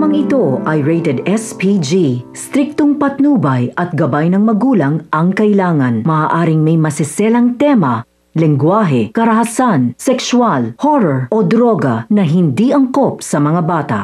Programang ito ay rated SPG. Striktong patnubay at gabay ng magulang ang kailangan. Maaaring may masiselang tema, lengguwahe, karahasan, sexual, horror o droga na hindi angkop sa mga bata.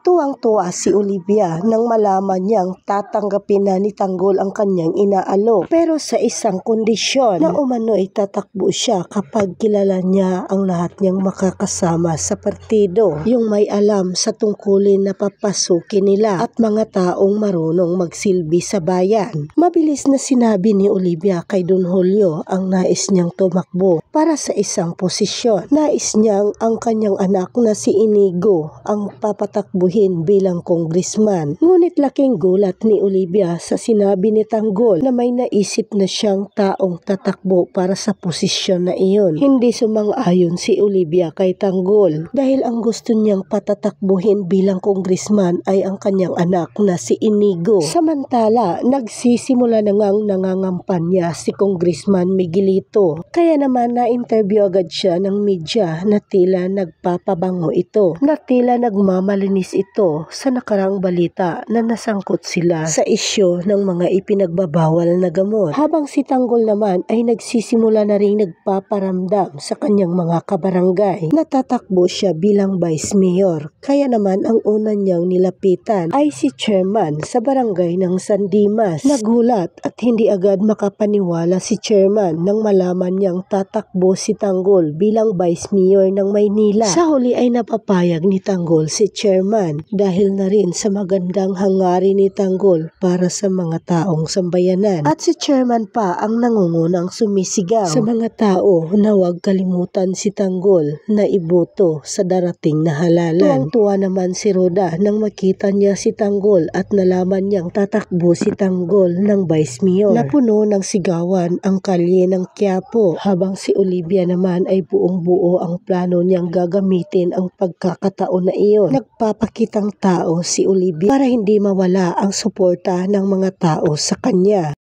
Tuwang-tuwa si Olivia nang malaman niyang tatanggapin na ni Tanggol ang kanyang inaalok, pero sa isang kondisyon na umano'y tatakbo siya kapag kilala niya ang lahat niyang makakasama sa partido, yung may alam sa tungkulin na papasukin nila at mga taong marunong magsilbi sa bayan. Mabilis na sinabi ni Olivia kay Don Julio ang nais niyang tumakbo para sa isang posisyon. Nais niyang ang kanyang anak na si Inigo ang papatakbuhin bilang congressman. Ngunit laking gulat ni Olivia sa sinabi ni Tanggol na may naisip na siyang taong tatakbo para sa posisyon na iyon. Hindi sumang-ayon si Olivia kay Tanggol dahil ang gusto niyang patatakbuhin bilang congressman ay ang kanyang anak na si Inigo. Samantala, nagsisimula na ngang nangangampanya si Congressman Miguelito. Kaya naman na-interview agad siya ng media na tila nagpapabango ito, na tila nagmamalinis ito sa nakarang balita na nasangkot sila sa isyu ng mga ipinagbabawal na gamot. Habang si Tanggol naman ay nagsisimula na rin nagpaparamdam sa kanyang mga kabarangay. Natatakbo siya bilang vice mayor. Kaya naman ang una niyang nilapitan ay si chairman sa barangay ng San Dimas. Nagulat at hindi agad makapaniwala si chairman nang malaman niyang tatakbo si Tanggol bilang vice mayor ng Maynila. Sa huli ay napapayag ni Tanggol si chairman dahil na rin sa magandang hangarin ni Tanggol para sa mga taong sambayanan. At si chairman pa ang nangungunang sumisigaw sa mga tao na huwag kalimutan si Tanggol na iboto sa darating na halalan. Tuwang-tuwa naman si Roda nang makita niya si Tanggol at nalaman niyang tatakbo si Tanggol ng vice mayor. Napuno ng sigawan ang kalye ng Quiapo, habang si Olivia naman ay buong-buo ang plano niyang gagamitin ang pagkakataon na iyon. Nagpapakitang tao si Olivia para hindi mawala ang suporta ng mga tao sa kanya.